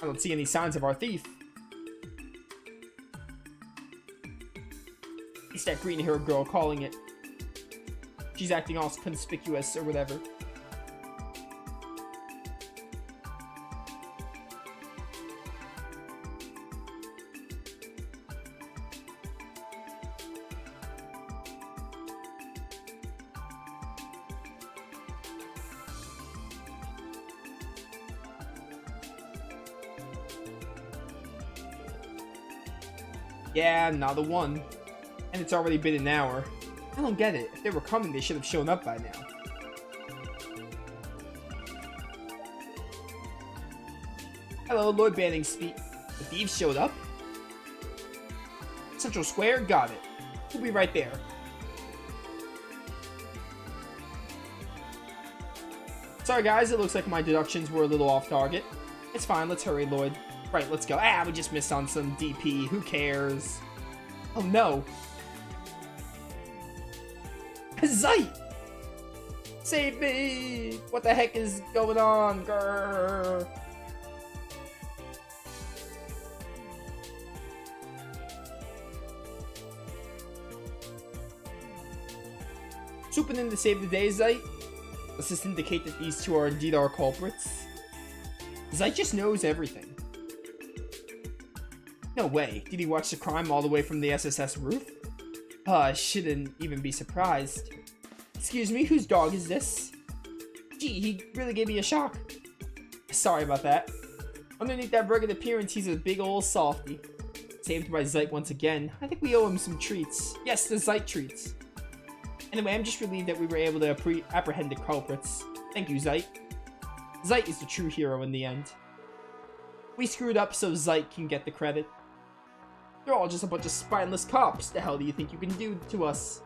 I don't see any signs of our thief. It's that green-haired girl calling it. She's acting all conspicuous or whatever. Yeah, not a one. And it's already been an hour. I don't get it. If they were coming, they should have shown up by now. Hello, Lord Banning speak. The thieves showed up? Central Square? Got it. We'll be right there. Sorry guys, it looks like my deductions were a little off target. It's fine, let's hurry, Lloyd. Right, let's go. Ah, we just missed on some DP. Who cares? Oh no. Zeit! Save me! What the heck is going on? Grr. Swooping in to save the day, Zeit? Does this indicate that these two are indeed our culprits? Zeit just knows everything. No way. Did he watch the crime all the way from the SSS roof? I shouldn't even be surprised. Excuse me, whose dog is this? Gee, he really gave me a shock. Sorry about that. Underneath that rugged appearance, he's a big old softy. Saved by Zeit once again. I think we owe him some treats. Yes, the Zeit treats. Anyway, I'm just relieved that we were able to apprehend the culprits. Thank you, Zeit. Zeit is the true hero in the end. We screwed up so Zeit can get the credit. They're all just a bunch of spineless cops. The hell do you think you can do to us?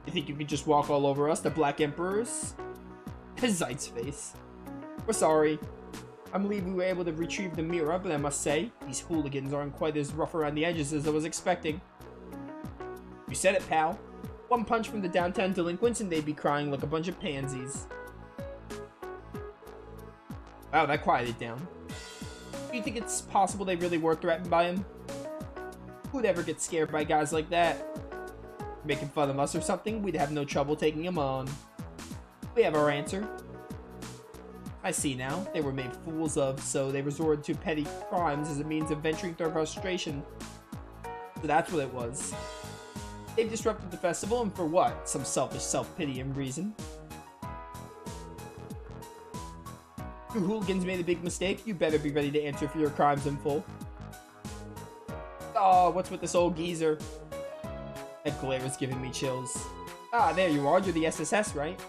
You think you can just walk all over us, the Black Emperors? Zeit's face. We're sorry. I believe we were able to retrieve the mirror, but I must say, these hooligans aren't quite as rough around the edges as I was expecting. You said it, pal. One punch from the downtown delinquents and they'd be crying like a bunch of pansies. Wow, that quieted down. Do you think it's possible they really were threatened by him? Who'd ever get scared by guys like that? Making fun of us or something? We'd have no trouble taking him on. We have our answer. I see now. They were made fools of, so they resorted to petty crimes as a means of venturing their frustration. So that's what it was. They've disrupted the festival, and for what? Some selfish self-pity and reason. You hooligans made a big mistake. You better be ready to answer for your crimes in full. Oh, what's with this old geezer? That glare is giving me chills. Ah, there you are. You're the SSS, right?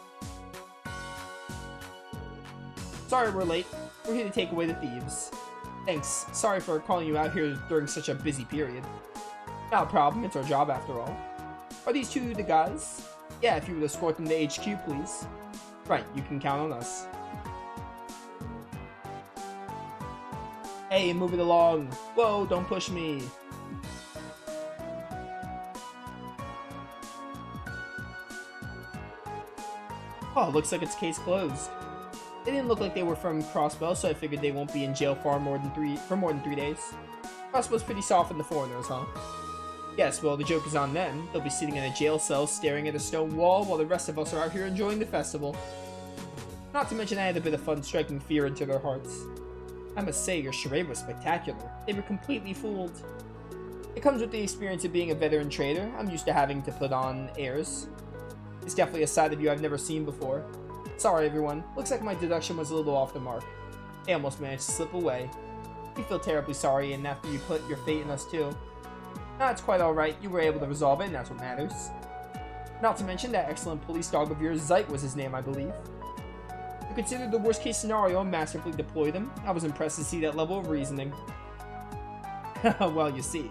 Sorry we're late. We're here to take away the thieves. Thanks. Sorry for calling you out here during such a busy period. Not a problem. It's our job after all. Are these two the guys? Yeah, if you would escort them to HQ, please. Right, you can count on us. Hey, move it along. Whoa, don't push me. Oh, looks like it's case closed. They didn't look like they were from Crossbow, so I figured they won't be in jail for more than 3 days. Crossbow's pretty soft on the foreigners, huh? Yes, well, the joke is on them. They'll be sitting in a jail cell staring at a stone wall while the rest of us are out here enjoying the festival. Not to mention I had a bit of fun striking fear into their hearts. I must say, your charade was spectacular. They were completely fooled. It comes with the experience of being a veteran trader. I'm used to having to put on airs. It's definitely a side of you I've never seen before. Sorry, everyone. Looks like my deduction was a little off the mark. They almost managed to slip away. We feel terribly sorry, and after you put your fate in us too. Nah, it's quite alright. You were able to resolve it, and that's what matters. Not to mention that excellent police dog of yours, Zeit was his name, I believe. You considered the worst case scenario and masterfully deployed him. I was impressed to see that level of reasoning. Well, you see.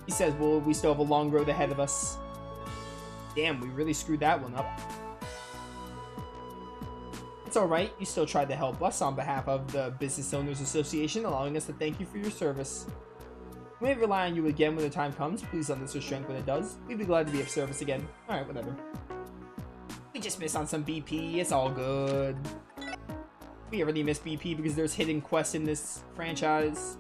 He says, well, we still have a long road ahead of us. Damn, we really screwed that one up. It's alright, you still tried to help us on behalf of the Business Owners Association, allowing us to thank you for your service. We may rely on you again when the time comes. Please lend us your strength when it does. We'd be glad to be of service again. Alright, whatever. We just missed on some BP, it's all good. We already missed BP because there's hidden quests in this franchise.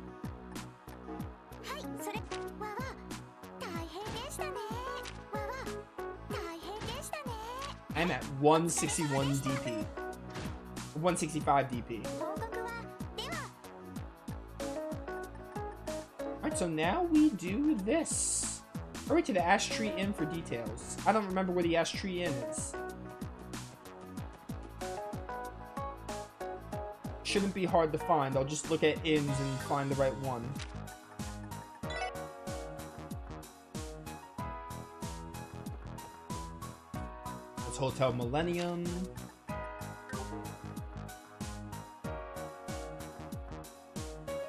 I'm at 161 DP. 165 DP. Alright, so now we do this. Hurry to the Ash Tree Inn for details. I don't remember where the Ash Tree Inn is. Shouldn't be hard to find. I'll just look at inns and find the right one. It's Hotel Millennium.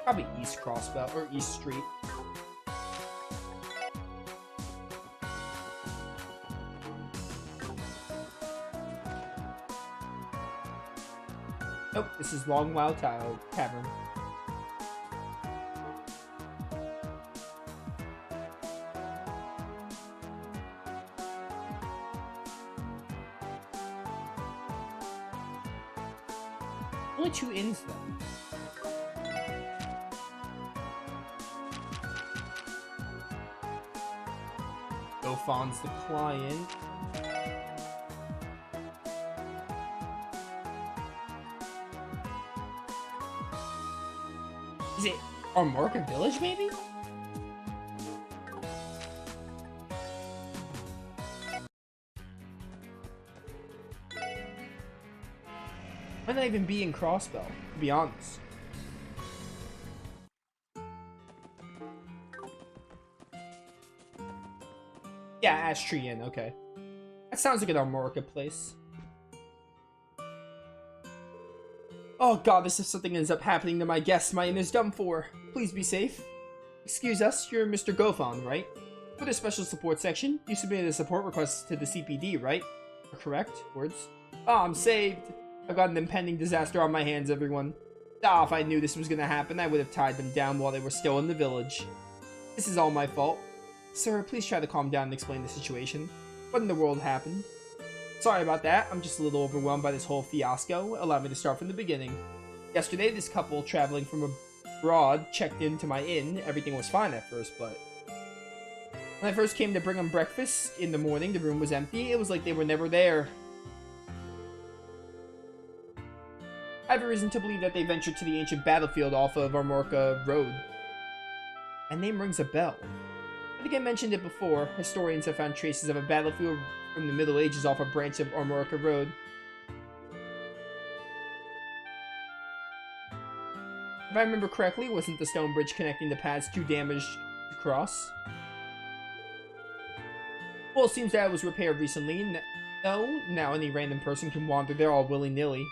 Probably East Crossbelt or East Street. Nope, this is Long Wild Tavern. Only 2 inns though. Gofon's the client. Is it Armorca Village, maybe? Might not even be in Crossbell, to be honest. Yeah, Ash Tree Inn, okay. That sounds like an Armorca place. Oh god, this if something ends up happening to my guests, my inn is done for. Please be safe. Excuse us, you're Mr. Gofon, right? For the special support section, you submitted a support request to the CPD, right? Correct? Words? Ah, I'm saved. I've got an impending disaster on my hands, everyone. Ah, if I knew this was gonna happen, I would have tied them down while they were still in the village. This is all my fault. Sir, please try to calm down and explain the situation. What in the world happened? Sorry about that, I'm just a little overwhelmed by this whole fiasco. Allow me to start from the beginning. Yesterday, this couple traveling from abroad checked into my inn. Everything was fine at first, but when I first came to bring them breakfast in the morning, the room was empty. It was like they were never there. I have a reason to believe that they ventured to the ancient battlefield off of Armorca Road. My name rings a bell. I think I mentioned it before. Historians have found traces of a battlefield from the Middle Ages off a branch of Armorca Road. If I remember correctly, wasn't the stone bridge connecting the paths too damaged to cross? Well, it seems that it was repaired recently. No, now any random person can wander there all willy-nilly.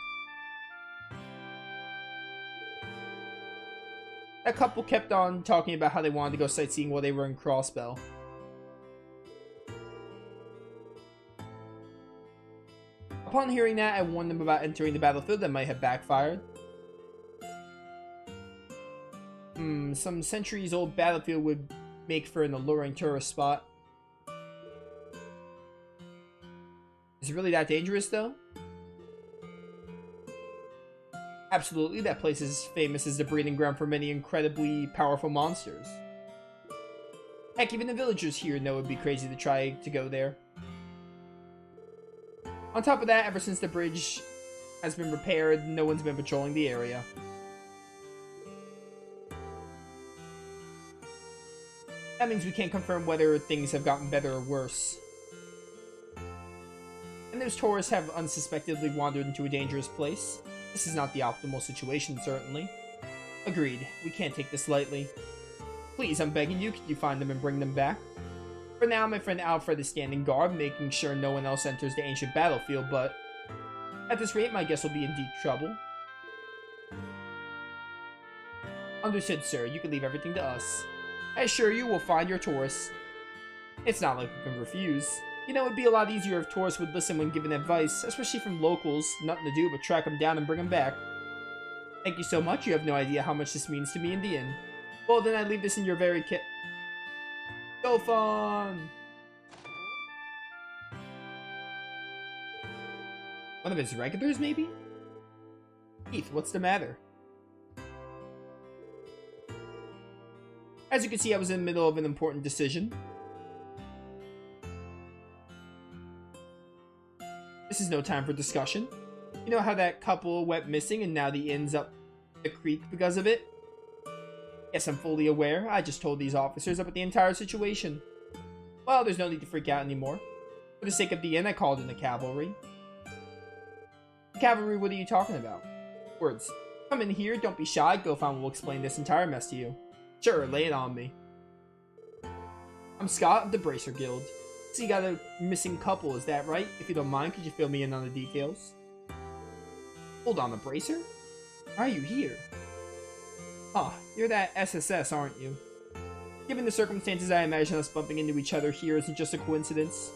That couple kept on talking about how they wanted to go sightseeing while they were in Crossbell. Upon hearing that, I warned them about entering the battlefield that might have backfired. Some centuries-old battlefield would make for an alluring tourist spot. Is it really that dangerous, though? Absolutely, that place is famous as the breeding ground for many incredibly powerful monsters. Heck, even the villagers here know it'd be crazy to try to go there. On top of that, ever since the bridge has been repaired, no one's been patrolling the area. That means we can't confirm whether things have gotten better or worse. And those tourists have unsuspectedly wandered into a dangerous place. This is not the optimal situation, certainly. Agreed. We can't take this lightly. Please, I'm begging you, can you find them and bring them back? For now, my friend Alfred is standing guard, making sure no one else enters the ancient battlefield, but at this rate, my guess will be in deep trouble. Understood, sir. You can leave everything to us. I assure you, we'll find your tourists. It's not like we can refuse. You know, it'd be a lot easier if tourists would listen when given advice, especially from locals. Nothing to do but track them down and bring them back. Thank you so much. You have no idea how much this means to me in the inn. Well, then I leave this in your very care. Go fun! One of his regulars, maybe? Keith, what's the matter? As you can see, I was in the middle of an important decision. This is no time for discussion. You know how that couple went missing and now the inn's up the creek because of it? Yes, I'm fully aware. I just told these officers about the entire situation. Well, there's no need to freak out anymore. For the sake of the inn, I called in the cavalry. Cavalry, what are you talking about? Words. Come in here, don't be shy. Gofan will explain this entire mess to you. Sure, lay it on me. I'm Scott of the Bracer Guild. So you got a missing couple, is that right? If you don't mind, could you fill me in on the details? Hold on, the Bracer? Why are you here? Ah, you're that SSS, aren't you? Given the circumstances, I imagine us bumping into each other here isn't just a coincidence.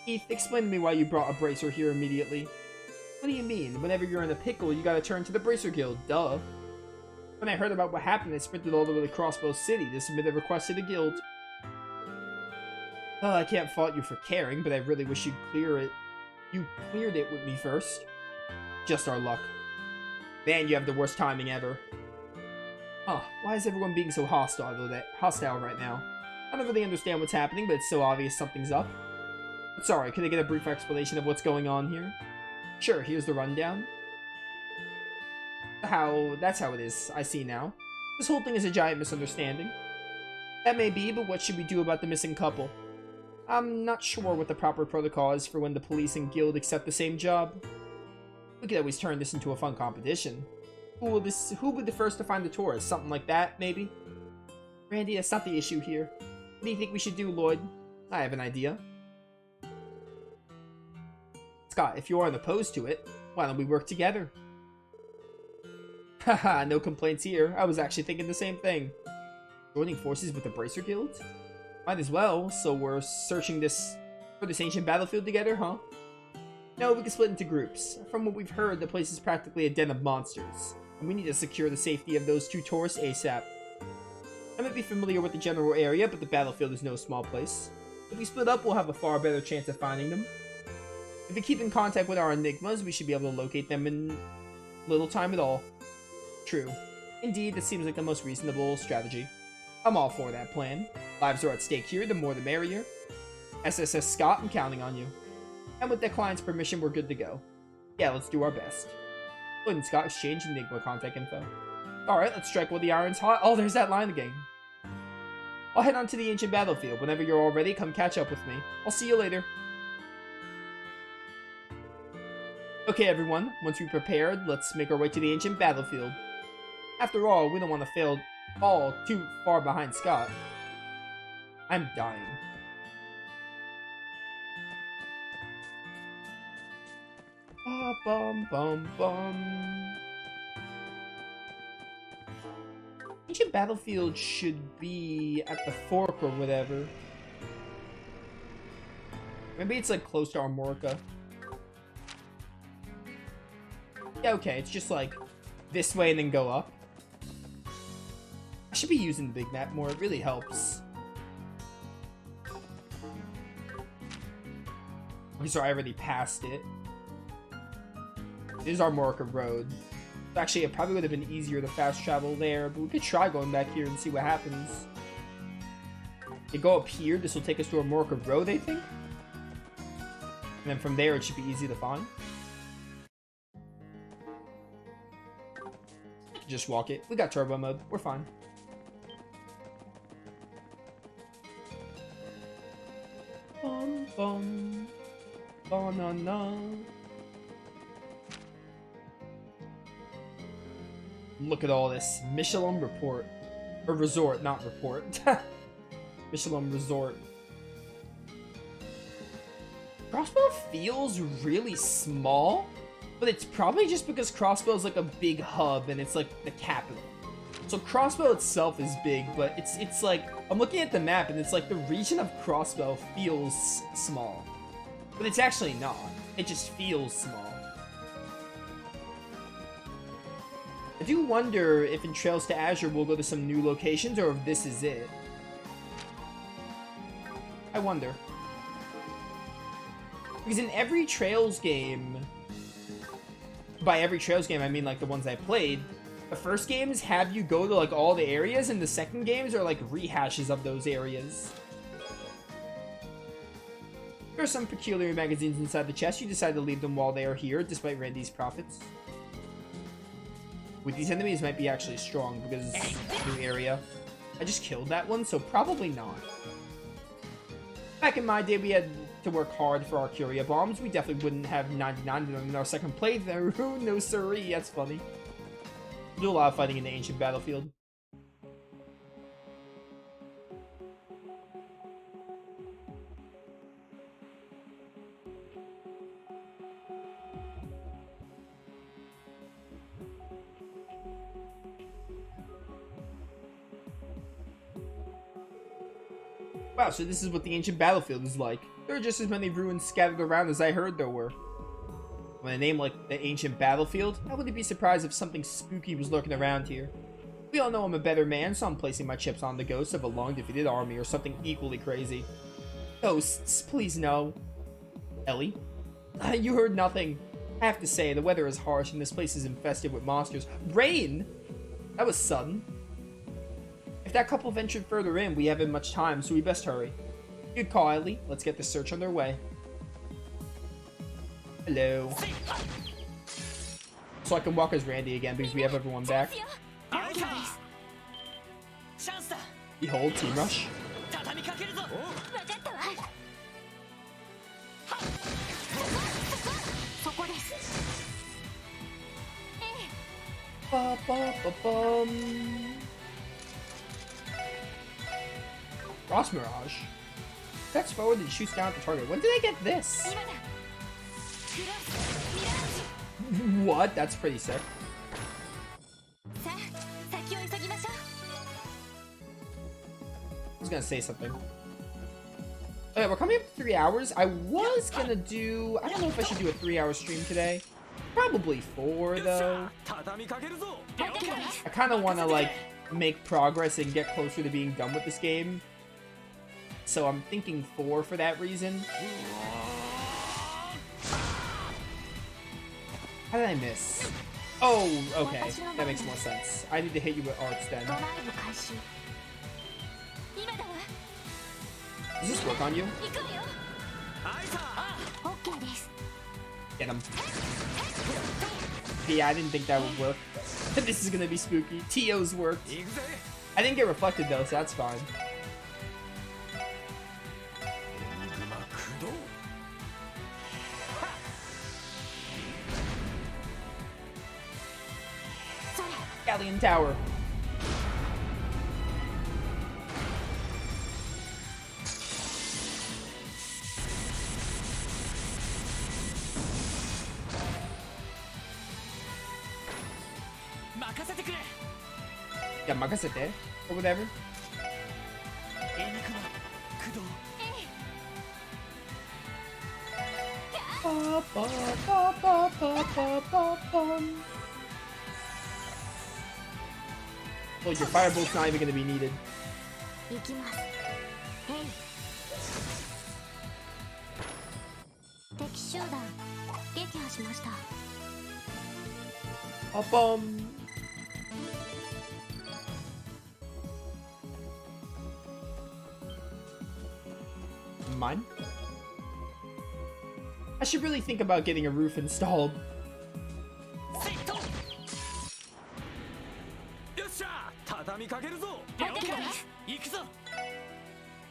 Keith, explain to me why you brought a Bracer here immediately. What do you mean? Whenever you're in a pickle, you gotta turn to the Bracer Guild, duh. When I heard about what happened, I sprinted all the way to Crossbow City to submit a request to the guild. I can't fault you for caring, but I really wish you'd clear it. You cleared it with me first. Just our luck. Man, you have the worst timing ever. Huh, why is everyone being so hostile right now? I don't really understand what's happening, but it's so obvious something's up. But sorry, could I get a brief explanation of what's going on here? Sure, here's the rundown. That's how it is, I see now. This whole thing is a giant misunderstanding. That may be, but what should we do about the missing couple? I'm not sure what the proper protocol is for when the police and guild accept the same job. We could always turn this into a fun competition. Who will be the first to find the tourist? Something like that, maybe? Randy, that's not the issue here. What do you think we should do, Lloyd? I have an idea. Scott, if you aren't opposed to it, why don't we work together? Haha, no complaints here. I was actually thinking the same thing. Joining forces with the Bracer Guild? Might as well, so we're searching for this ancient battlefield together, huh? No, we can split into groups. From what we've heard, the place is practically a den of monsters, and we need to secure the safety of those two tourists ASAP. I might be familiar with the general area, but the battlefield is no small place. If we split up, we'll have a far better chance of finding them. If we keep in contact with our enigmas, we should be able to locate them in little time at all. True. Indeed, that seems like the most reasonable strategy. I'm all for that plan. Lives are at stake here, the more the merrier. SSS Scott, I'm counting on you. And with the client's permission, we're good to go. Yeah, let's do our best. Lloyd and Scott exchange Enigma contact info. Alright, let's strike while the iron's hot. Oh, there's that line again. I'll head on to the ancient battlefield. Whenever you're all ready, come catch up with me. I'll see you later. Okay, everyone. Once we're prepared, let's make our way to the ancient battlefield. After all, we don't want to fall too far behind Scott. I'm dying. Bum bum bum. Ancient battlefield should be at the fork or whatever. Maybe it's like close to Armorica. Yeah, okay, it's just like this way and then go up. I should be using the big map more, it really helps. Okay, sorry, I already passed it. This is Armorica Road. Actually, it probably would have been easier to fast travel there, but we could try going back here and see what happens. They go up here, this will take us to Armorica Road, I think? And then from there, it should be easy to find. Just walk it. We got turbo mode. We're fine. Bum bum. Banana. Look at all this. Michelin report. Or resort, not report. Michelin resort. Crossbow feels really small, but it's probably just because Crossbow is like a big hub and it's like the capital. So Crossbow itself is big, but it's like, I'm looking at the map and it's like the region of Crossbow feels small. But it's actually not. It just feels small. I do wonder if in Trails to Azure we'll go to some new locations or if this is it. I wonder. Because in every Trails game, by every Trails game, I mean like the ones I played. The first games have you go to like all the areas, and the second games are like rehashes of those areas. There are some peculiar magazines inside the chest. You decide to leave them while they are here, despite Randy's profits. With these enemies might be actually strong because new area. I just killed that one, so probably not. Back in my day, we had to work hard for our Curia bombs. We definitely wouldn't have 99 of them in our second playthrough. No siree, that's funny. We do a lot of fighting in the ancient battlefield. Wow, so this is what the ancient battlefield is like. There are just as many ruins scattered around as I heard there were. When a name like the ancient battlefield, I wouldn't be surprised if something spooky was lurking around here. We all know I'm a better man, so I'm placing my chips on the ghost of a long-defeated army or something equally crazy. Ghosts, please no. Ellie? You heard nothing. I have to say, the weather is harsh and this place is infested with monsters. Rain? That was sudden. If that couple ventured further in, we haven't much time, so we best hurry. Good call, Ellie. Let's get the search on their way. Hello. So I can walk as Randy again because we have everyone back. Behold, Team Rush. Frost Mirage. That's forward and shoots down at the target. When did I get this? What? That's pretty sick. I was gonna say something. Okay, we're coming up to 3 hours. I was gonna do... I don't know if I should do a 3-hour stream today. Probably 4, though. I kind of want to, like, make progress and get closer to being done with this game. So I'm thinking 4 for that reason. How did I miss? Oh, okay. That makes more sense. I need to hit you with arts then. Does this work on you? Get him. Yeah, I didn't think that would work. This is gonna be spooky. Tio's worked. I didn't get reflected though, so that's fine. Galleon Tower. Yeah, makasete or whatever. Well, your firebolt's not even going to be needed. Mine? I should really think about getting a roof installed.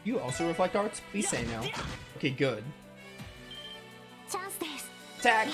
You also reflect arts? Please say no. Okay, good. Attack!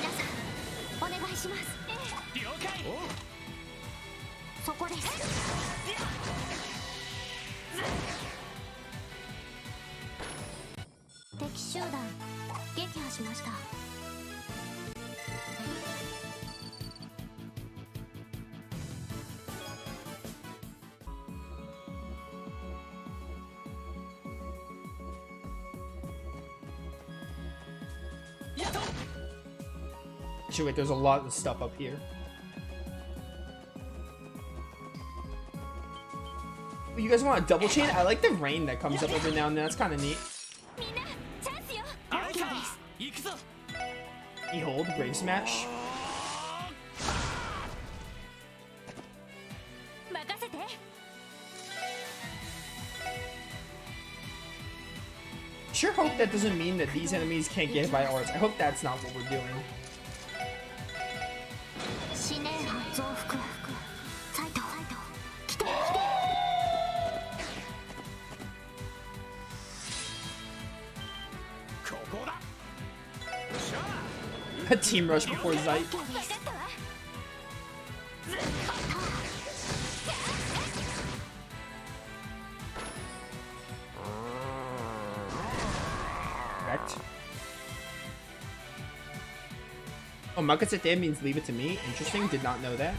Actually, wait, there's a lot of stuff up here. Oh, you guys want a double chain? I like the rain that comes up every now and then. That's kind of neat. Behold, Brave Smash. sure hope that doesn't mean that these enemies can't get hit by arts. I hope that's not what we're doing. A team rush before Zeit. Correct. Oh, Makasete means leave it to me. Interesting. Did not know that.